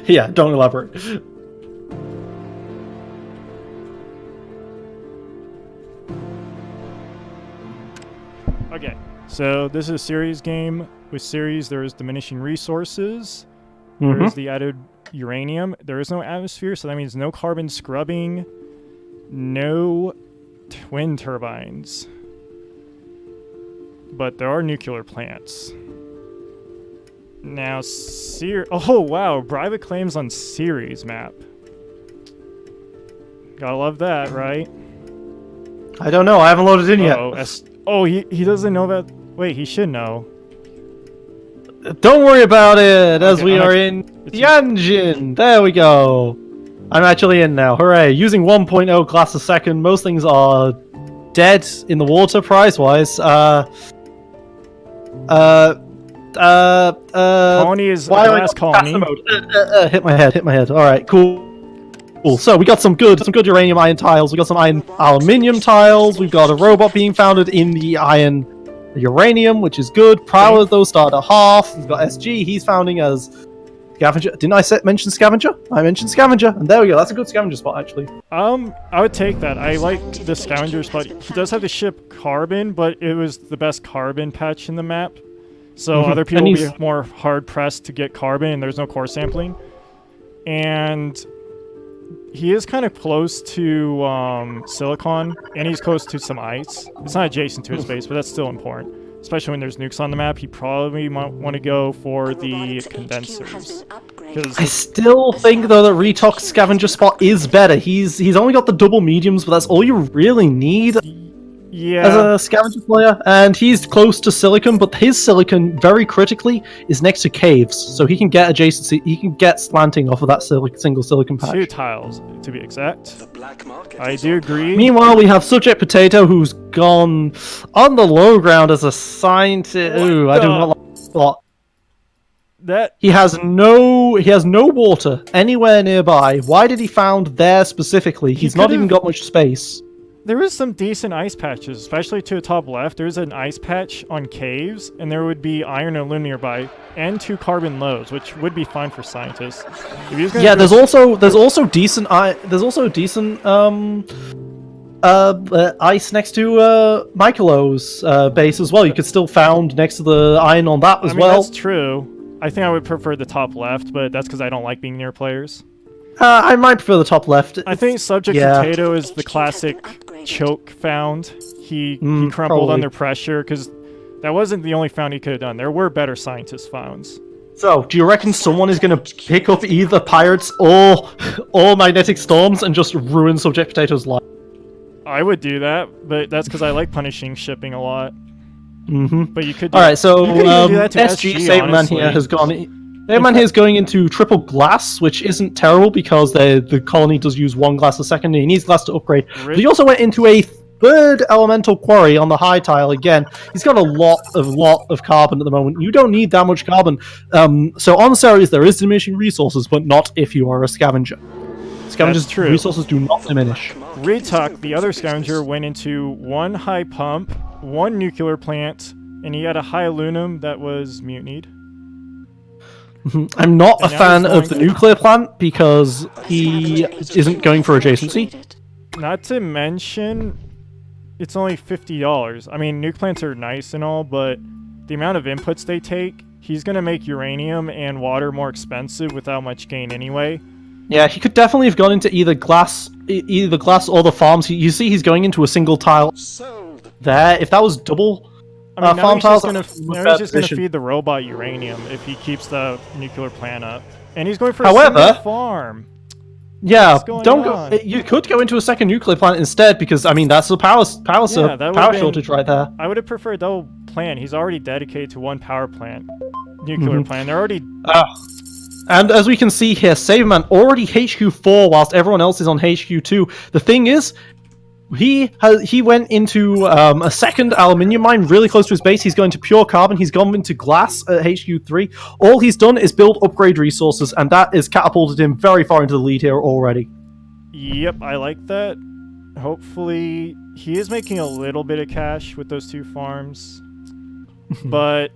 Yeah, don't elaborate. Okay, so this is a series game. With series, there is diminishing resources. There is the added uranium. There is no atmosphere, so that means no carbon scrubbing, no twin turbines. But there are nuclear plants. Now, oh wow, private claims on series map. Gotta love that, right? I don't know. I haven't loaded in yet. Oh, he doesn't know about. Wait, he should know. Don't worry about it, as we are in the engine. There we go. I'm actually in now. Hooray! Using 1.0 glass a second. Most things are dead in the water, price-wise. Colony is last colony. Hit my head. All right, cool. So we got some good uranium iron tiles. We got some iron aluminium tiles. We've got a robot being founded in the iron uranium, which is good. Power those start at half. We've got SG. He's founding as scavenger. Didn't I mention scavenger? I mentioned scavenger, and there we go. That's a good scavenger spot, actually. I would take that. I like the scavenger spot. He does have to ship carbon, but it was the best carbon patch in the map. So other people will be more hard pressed to get carbon, and there's no core sampling. And he is kind of close to silicon, and he's close to some ice. It's not adjacent to his base, but that's still important. Especially when there's nukes on the map, he probably might want to go for the condensers. I still think, though, that Retox scavenger spot is better. He's only got the double mediums, but that's all you really need. Yeah. As a scavenger player, and he's close to silicon, but his silicon, very critically, is next to caves, so he can get adjacency, he can get slanting off of that single silicon patch. 2 tiles, to be exact. I do agree. Meanwhile, we have Subject Potato, who's gone on the low ground as a scientist. Ooh, I do not like the spot. He has no water anywhere nearby. Why did he found there specifically? He's not even got much space. There is some decent ice patches, especially to the top left. There's an ice patch on caves, and there would be iron and aluminum nearby, and 2 carbon lows, which would be fine for scientists. Yeah, there's also decent ice next to Michelo's base as well. You could still found next to the iron on that as well. That's true. I think I would prefer the top left, but that's because I don't like being near players. I might prefer the top left. I think Subject Potato is the classic choke found. He crumbled under pressure, because that wasn't the only found he could have done. There were better scientist founds. So, do you reckon someone is going to pick up either pirates or magnetic storms and just ruin Subject Potato's life? I would do that, but that's because I like punishing shipping a lot. But you could do Alright, so SG Saberman here has gone... Saberman here is going into triple glass, which isn't terrible because the colony does use 1 glass a second, and he needs glass to upgrade. But he also went into a 3rd elemental quarry on the high tile again. He's got a lot of carbon at the moment. You don't need that much carbon. So on Ceres there is diminishing resources, but not if you are a scavenger. Scavengers' resources do not diminish. Retuck, the other scavenger, went into 1 high pump, 1 nuclear plant, and he had a high aluminum that was mutinied. I'm not a fan of the nuclear plant because he isn't going for adjacency. Not to mention, it's only $50. I mean, nuke plants are nice and all, but the amount of inputs they take, he's going to make uranium and water more expensive without much gain anyway. Yeah, he could definitely have gone into either glass or the farms. You see he's going into a single tile there. If that was double... I mean, now he's just going to feed the robot uranium if he keeps the nuclear plant up. And he's going for a single farm. Yeah, don't go. You could go into a second nuclear plant instead because, I mean, that's a power shortage right there. I would have preferred a double plant. He's already dedicated to 1 power plant. Nuclear plant. They're already... And as we can see here, Saberman already HQ4 whilst everyone else is on HQ2. The thing is... He went into a 2nd aluminium mine really close to his base. He's going to pure carbon. He's gone into glass at HQ3. All he's done is build upgrade resources, and that has catapulted him very far into the lead here already. Yep, I like that. Hopefully, he is making a little bit of cash with those 2 farms. But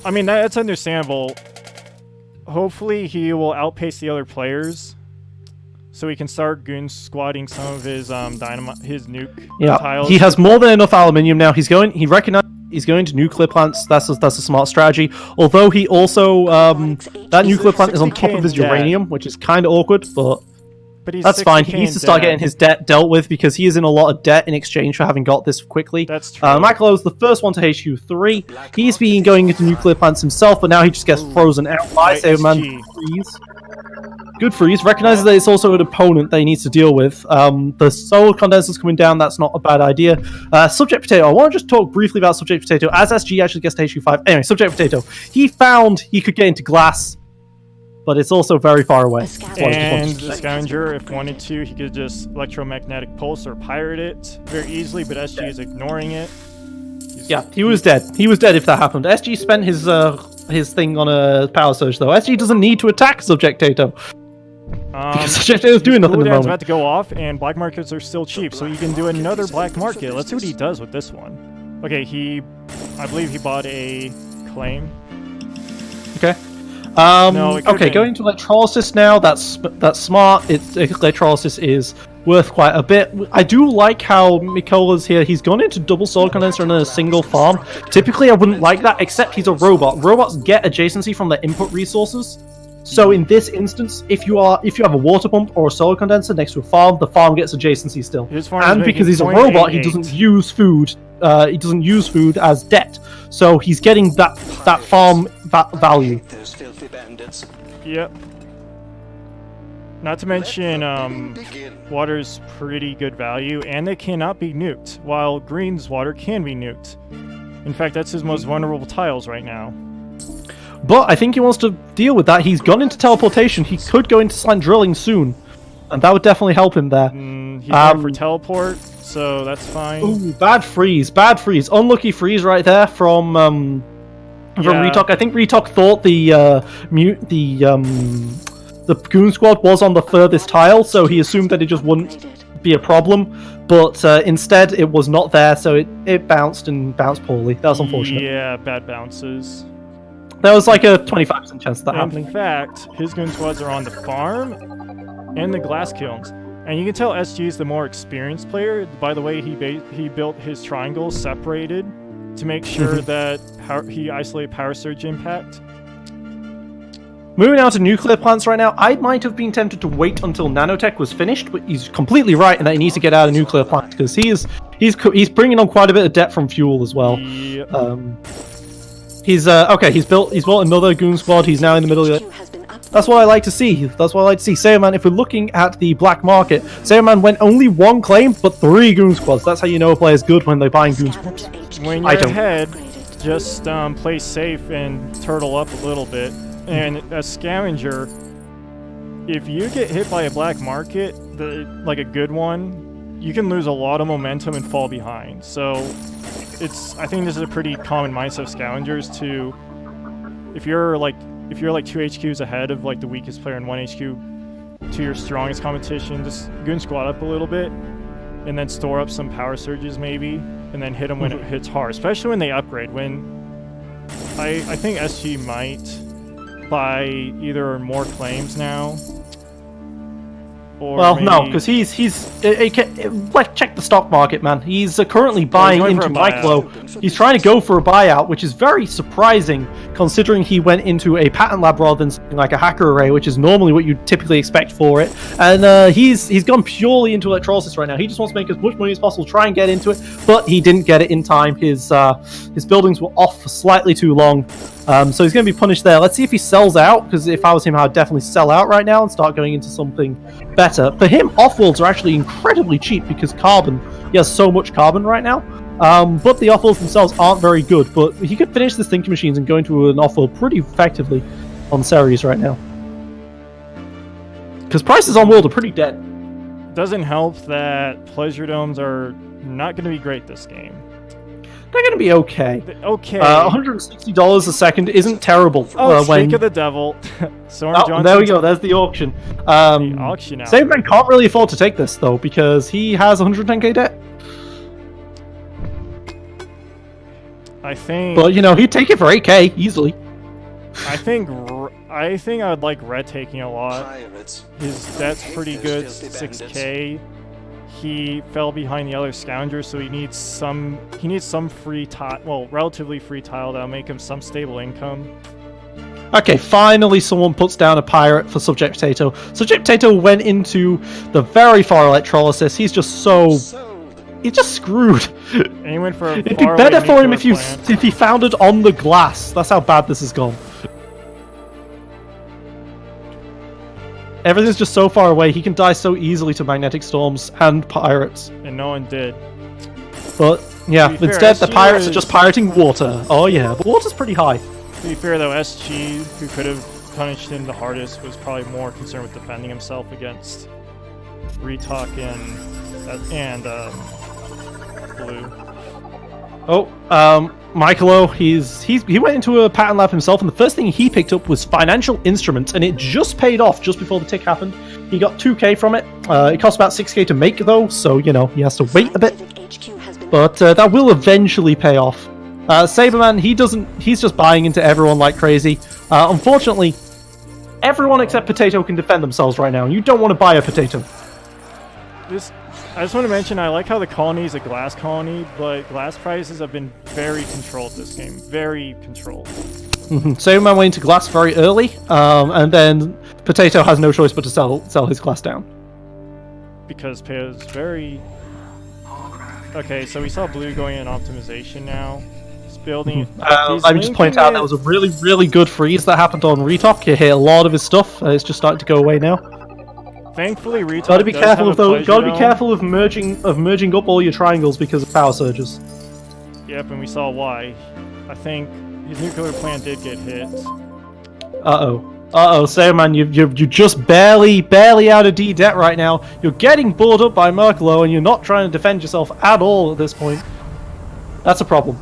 I mean, that's understandable. Hopefully, he will outpace the other players, so he can start goon squatting some of his dynamite, his nuke tiles. He has more than enough aluminium now. He recognizes he's going to nuclear plants. That's a smart strategy. Although he also that nuclear plant is on top of his uranium, which is kind of awkward, but that's fine. He needs to start getting his debt dealt with because he is in a lot of debt in exchange for having got this quickly. That's true. Makalo's the first one to HQ3. He's been going into nuclear plants himself, but now he just gets frozen out by Saberman. Good freeze. Recognizes that it's also an opponent that he needs to deal with. The solar condenser's coming down. That's not a bad idea. Subject Potato. I want to just talk briefly about Subject Potato as SG actually gets to HQ5. Anyway, Subject Potato. He found he could get into glass, but it's also very far away. And the Scavenger, if wanted to, he could just electromagnetic pulse or pirate it very easily, but SG is ignoring it. He was dead. He was dead if that happened. SG spent his thing on a power surge, though. SG doesn't need to attack Subject Potato. Because Subject Potato's doing nothing at the moment. About to go off, and black markets are still cheap, so you can do another black market. Let's see what he does with this one. Okay, I believe he bought a claim. Okay. No, okay, going to electrolysis now. That's smart. Electrolysis is worth quite a bit. I do like how Mikola's here. He's gone into double solar condenser and then a single farm. Typically, I wouldn't like that, except he's a robot. Robots get adjacency from their input resources. So in this instance, if you have a water pump or a solar condenser next to a farm, the farm gets adjacency still. And because he's a robot, he doesn't use food. He doesn't use food as debt, so he's getting that farm value. Yep. Not to mention, water's pretty good value, and they cannot be nuked, while green's water can be nuked. In fact, that's his most vulnerable tiles right now. But I think he wants to deal with that. He's gone into teleportation. He could go into slant drilling soon, and that would definitely help him there. He's going for teleport, so that's fine. Ooh, bad freeze. Unlucky freeze right there from Retalk. I think Retalk thought the Goon Squad was on the furthest tile, so he assumed that it just wouldn't be a problem. But instead, it was not there, so it bounced and bounced poorly. That was unfortunate. Yeah, bad bounces. There was like a 25% chance of that happening. In fact, his Goon Squads are on the farm and the glass kilns. And you can tell SG is the more experienced player by the way he built his triangles separated to make sure that he isolated power surge impact. Moving on to nuclear plants right now, I might have been tempted to wait until nanotech was finished, but he's completely right in that he needs to get out of nuclear plants because he's bringing on quite a bit of debt from fuel as well. Yep. He's built another Goon Squad. He's now in the middle of it. That's what I like to see. Saberman, if we're looking at the black market, Saberman went only one claim, but 3 Goon Squads. That's how you know a player's good when they're buying Goon Squads. When you're ahead, just play safe and turtle up a little bit. And a scavenger, if you get hit by a black market, like a good one, you can lose a lot of momentum and fall behind. So I think this is a pretty common mindset of scavengers to, if you're like 2 HQs ahead of like the weakest player and 1 HQ to your strongest competition, just Goon Squad up a little bit and then store up some power surges maybe, and then hit them when it hits hard, especially when they upgrade. When I think SG might buy either more claims now. Well, no, because check the stock market, man. He's currently buying into Micro. He's trying to go for a buyout, which is very surprising, considering he went into a patent lab rather than something like a hacker array, which is normally what you'd typically expect for it. And he's gone purely into electrolysis right now. He just wants to make as much money as possible, try and get into it, but he didn't get it in time. His buildings were off for slightly too long. So he's going to be punished there. Let's see if he sells out, because if I was him, I'd definitely sell out right now and start going into something better. For him, off-worlds are actually incredibly cheap because carbon. He has so much carbon right now. But the off-worlds themselves aren't very good. But he could finish this thinking machines and go into an off-world pretty effectively on Ceres right now. Because prices on world are pretty dead. Doesn't help that pleasure domes are not going to be great this game. They're going to be okay. Okay. $160 a second isn't terrible. Oh, Shake of the Devil. There we go. There's the auction. The auction out. Saberman can't really afford to take this, though, because he has 110k debt. I think. But you know, he'd take it for 8k easily. I think I would like Red taking a lot. His debt's pretty good, 6k. He fell behind the other scoundrels, so he needs some free tile, well, relatively free tile that'll make him some stable income. Okay, finally someone puts down a pirate for Subject Potato. Subject Potato went into the very far electrolysis. He's just he's just screwed. And he went for It'd be better for him if he foundered on the glass. That's how bad this has gone. Everything's just so far away. He can die so easily to magnetic storms and pirates. And no one did. But yeah, instead the pirates are just pirating water. Oh yeah, but water's pretty high. To be fair though, SG, who could have punished him the hardest, was probably more concerned with defending himself against Retalk and Blue. Oh, Michaelo, he went into a pattern lab himself, and the first thing he picked up was financial instruments, and it just paid off just before the tick happened. He got 2k from it. It cost about 6k to make though, so you know he has to wait a bit. But that will eventually pay off. Saberman, he's just buying into everyone like crazy. Unfortunately, everyone except Potato can defend themselves right now, and you don't want to buy a Potato. I just want to mention, I like how the colony is a glass colony, but glass prices have been very controlled this game. Very controlled. Saberman went into glass very early, and then Potato has no choice but to sell his glass down. Because Potato's very... Okay, so we saw Blue going in optimization now. Building. Let me just point out that was a really, really good freeze that happened on Retalk. He hit a lot of his stuff. It's just starting to go away now. Thankfully, Retalk gotta be careful Gotta be careful of merging up all your triangles because of power surges. Yep, and we saw why. I think his nuclear plant did get hit. Saberman, you're just barely out of D debt right now. You're getting bored up by Merklo, and you're not trying to defend yourself at all at this point. That's a problem.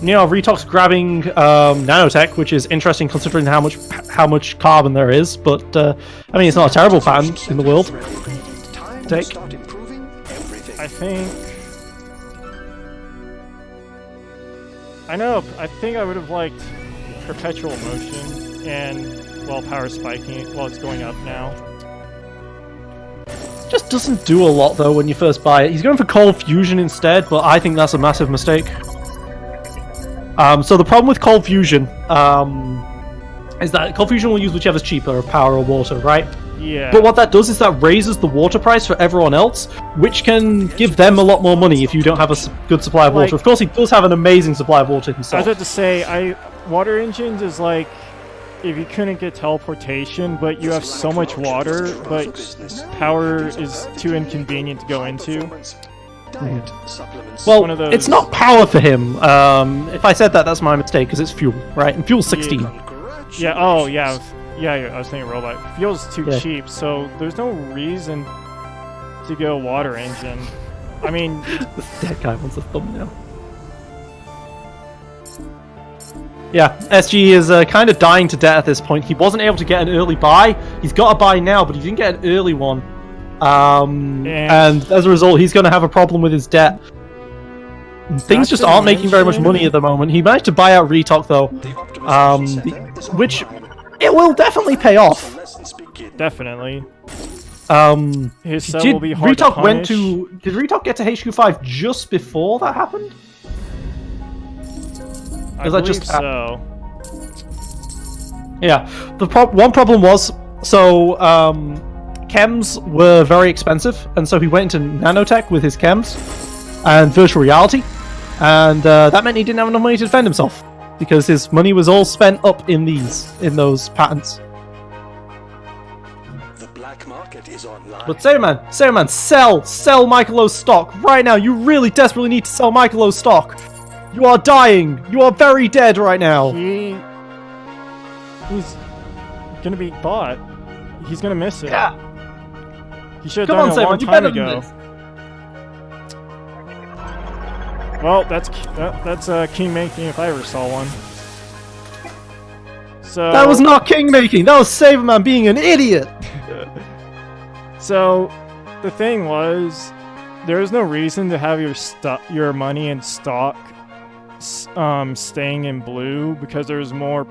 You know, Retalk's grabbing nanotech, which is interesting considering how much carbon there is. But I mean, it's not a terrible pattern in the world. Take. I think I would have liked perpetual motion and power spiking while it's going up now. Just doesn't do a lot though when you first buy it. He's going for cold fusion instead, but I think that's a massive mistake. So the problem with cold fusion is that cold fusion will use whichever's cheaper, power or water, right? Yeah. But what that does is that raises the water price for everyone else, which can give them a lot more money if you don't have a good supply of water. Of course, he does have an amazing supply of water himself. I was about to say, water engines is like if you couldn't get teleportation, but you have so much water, but power is too inconvenient to go into. Well, it's not power for him. If I said that, that's my mistake, because it's fuel, right? And fuel's 16. Yeah, I was thinking robot. Fuel's too cheap, so there's no reason to go water engine. I mean... That guy wants a thumbnail. Yeah, SG is kind of dying to death at this point. He wasn't able to get an early buy. He's got a buy now, but he didn't get an early one. And as a result, he's going to have a problem with his debt. Things just aren't making very much money at the moment. He managed to buy out Retalk, though, which it will definitely pay off. Definitely. His sell will be hard to punish. Did Retalk get to HQ5 just before that happened? I believe so. Yeah. One problem was, so chems were very expensive, and so he went into nanotech with his chems and virtual reality, and that meant he didn't have enough money to defend himself because his money was all spent up in those patents. The black market is online. But Saberman, sell Michaelo's stock right now. You really desperately need to sell Michaelo's stock. You are dying. You are very dead right now. He's gonna be bought. He's gonna miss it. Yeah. He should have done it a long time ago. Well, that's king making if I ever saw one. So that was not king making. That was Saberman being an idiot. So the thing was, there is no reason to have your money in stock staying in blue, because there's more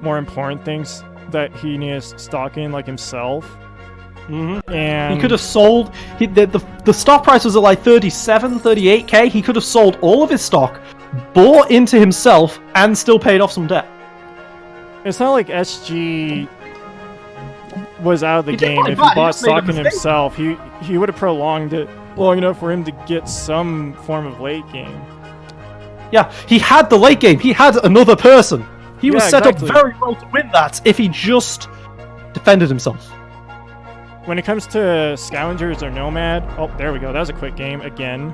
important things that he needs stock in, like himself. And he could have sold. The stock price was at like 38k. He could have sold all of his stock, bought into himself, and still paid off some debt. It's not like SG was out of the game. If he bad, bought stock in himself, he would have prolonged it long enough for him to get some form of late game. Yeah, he had the late game. He had another person. He was set exactly. up very well to win that if he just defended himself. When it comes to Scavengers or Nomad, oh, there we go. That was a quick game again.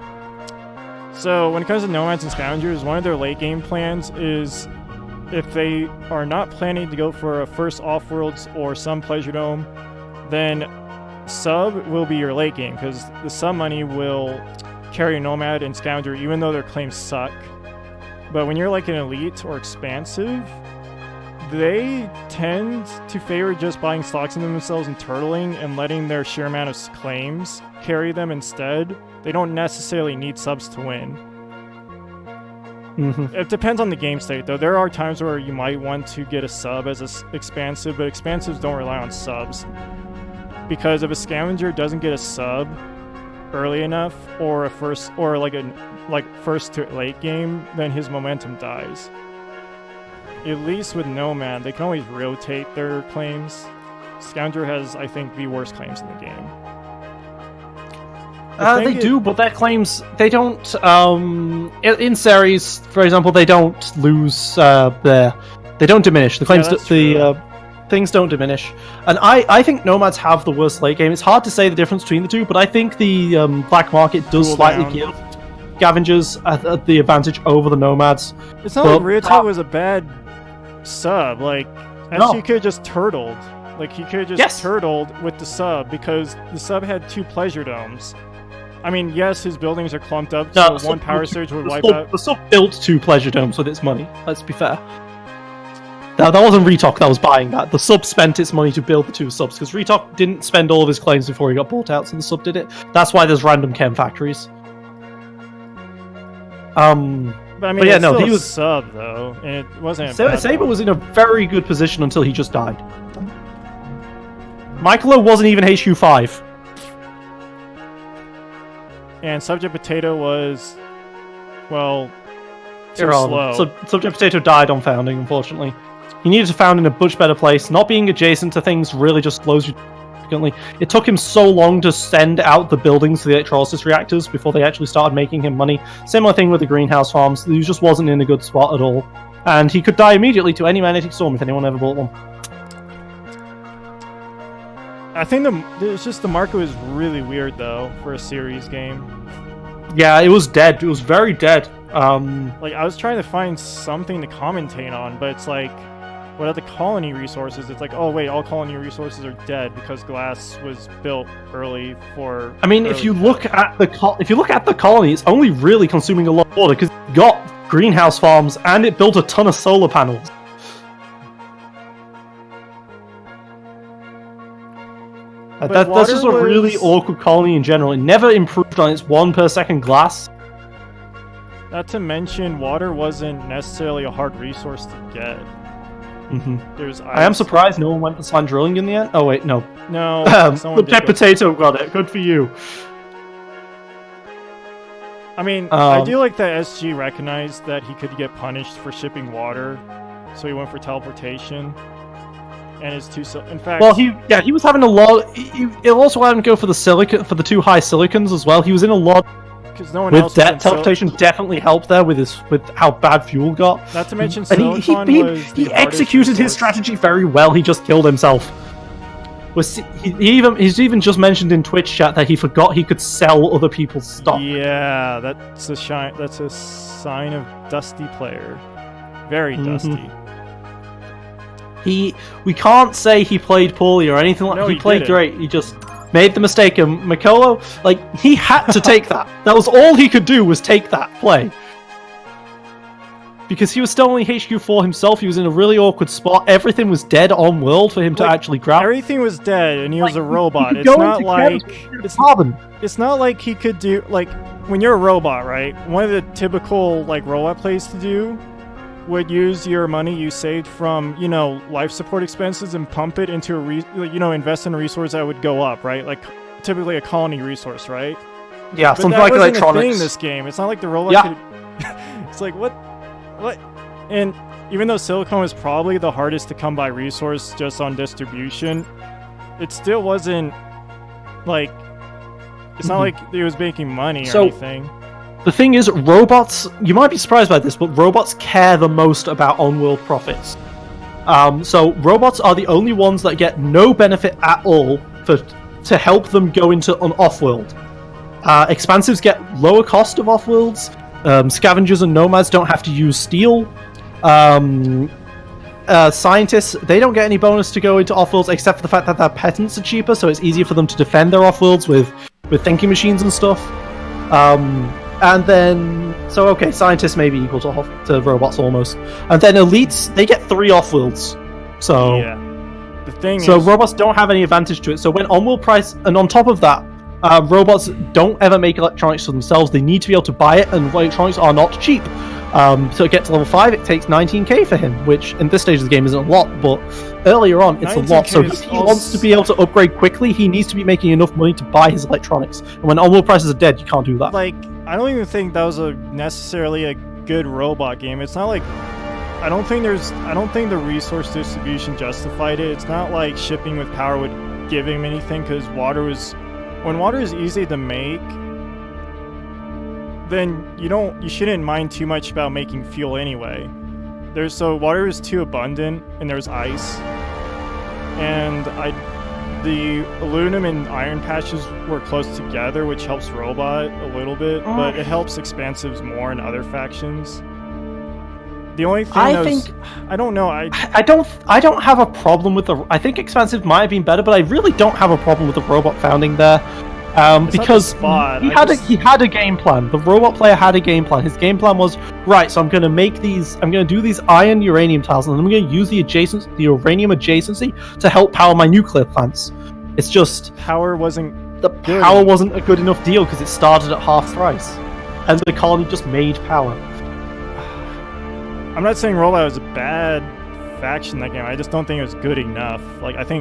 So when it comes to Nomads and Scavengers, one of their late game plans is, if they are not planning to go for a first Off-Worlds or some Pleasure Dome, then sub will be your late game, because the sub money will carry Nomad and Scavenger even though their claims suck. But when you're like an Elite or Expansive, they tend to favor just buying stocks in themselves and turtling and letting their sheer amount of claims carry them instead. They don't necessarily need subs to win. It depends on the game state, though. There are times where you might want to get a sub as an Expansive, but Expansives don't rely on subs. Because if a Scavenger doesn't get a sub early enough, or a first, or like first to late game, then his momentum dies. At least with Nomad, they can always rotate their claims. Scavenger has, I think, the worst claims in the game. They do, but their claims, they don't, in series, for example, they don't lose they don't diminish. The claims, things don't diminish. And I think Nomads have the worst late game. It's hard to say the difference between the two, but I think the black market does slightly give Scavengers the advantage over the Nomads. It's not like Ryotite was a bad sub. Like, SG could have just turtled. Like, he could have just turtled with the sub, because the sub had 2 Pleasure Domes. I mean, yes, his buildings are clumped up, so one Power Surge would wipe out. The sub built 2 Pleasure Domes with its money, let's be fair. That wasn't Retok that was buying that. The sub spent its money to build the 2 subs, because Retok didn't spend all of his claims before he got bought out, so the sub did it. That's why there's random chem factories. But I mean, yeah, no, he was sub, though, and it wasn't Saber was in a very good position until he just died. Michaelo wasn't even HQ 5. And Subject Potato was, well, too slow. Subject Potato died on founding, unfortunately. He needed to found in a much better place. Not being adjacent to things really just slows you significantly. It took him so long to send out the buildings to the electrolysis reactors before they actually started making him money. Similar thing with the greenhouse farms. He just wasn't in a good spot at all. And he could die immediately to any magnetic storm if anyone ever bought one. I think it's just the market was really weird, though, for a series game. Yeah, it was dead. It was very dead. Like, I was trying to find something to commentate on, but it's like, without the colony resources, it's like, oh wait, all colony resources are dead because glass was built early for. I mean, if you look at the colony, it's only really consuming a lot of water because it got greenhouse farms and it built a ton of solar panels. That's just a really awkward colony in general. It never improved on its 1 per second glass. Not to mention, water wasn't necessarily a hard resource to get. I am surprised no one went for sand drilling in the end. Oh wait, no. No. Subject Potato got it. Good for you. I mean, I do like that SG recognized that he could get punished for shipping water, so he went for teleportation. And his 2 in fact. Well, he was having a lot. It also had him go for the silicon, for the 2 high silicons as well. He was in a lot. Because no one else. Teleportation definitely helped there with how bad fuel got. Not to mention, he executed his strategy very well. He just killed himself. He's even just mentioned in Twitch chat that he forgot he could sell other people's stock. Yeah, that's a sign of dusty player. Very dusty. We can't say he played poorly or anything like that. He played great. He just made the mistake. And Michaelo, like, he had to take that. That was all he could do, was take that play. because he was still only HQ4 himself. He was in a really awkward spot. Everything was dead on world for him to actually grab. Everything was dead, and he was a robot. It's not like he could do like when you're a robot, right? One of the typical like robot plays to do would use your money you saved from life support expenses and pump it into a invest in a resource that would go up, right? Like typically a colony resource, right? Yeah, but something that like wasn't electronics. a thing in this game. It's not like the robot. Yeah. Could... It's like what? And even though silicone is probably the hardest to come by resource just on distribution, it still wasn't like. It's not like it was making money or anything. The thing is, robots, you might be surprised by this, but robots care the most about on-world profits. So robots are the only ones that get no benefit at all to help them go into an off-world. Expansives get lower cost of off-worlds. Scavengers and nomads don't have to use steel. Scientists, they don't get any bonus to go into off-worlds except for the fact that their patents are cheaper, so it's easier for them to defend their off-worlds with thinking machines and stuff. And then, scientists may be equal to robots almost. And then elites, they get 3 off-worlds. So, yeah. The thing so is, robots don't have any advantage to it. So when on-world price, and on top of that, robots don't ever make electronics for themselves. They need to be able to buy it, and electronics are not cheap. So to get to level 5, it takes 19k for him, which in this stage of the game isn't a lot, but earlier on, it's a lot. So if he wants to be able to upgrade quickly, he needs to be making enough money to buy his electronics. And when on-world prices are dead, you can't do that. Like, I don't even think that was necessarily a good robot game. It's not like... I don't think the resource distribution justified it. It's not like shipping with power would give him anything, because when water is easy to make, then you shouldn't mind too much about making fuel anyway. Water is too abundant, and there's ice, and the aluminum and iron patches were close together, which helps robot a little bit, but it helps expansives more in other factions. The only thing I don't know. I don't have a problem with I think expansive might have been better, but I really don't have a problem with the robot founding there. Because he had a game plan. The robot player had a game plan. His game plan was, right, so I'm going to do these iron uranium tiles, and then I'm going to use the uranium adjacency to help power my nuclear plants. It's just power wasn't a good enough deal because it started at half price, and the colony just made power. I'm not saying robot was a bad faction in that game. I just don't think it was good enough. Like, I think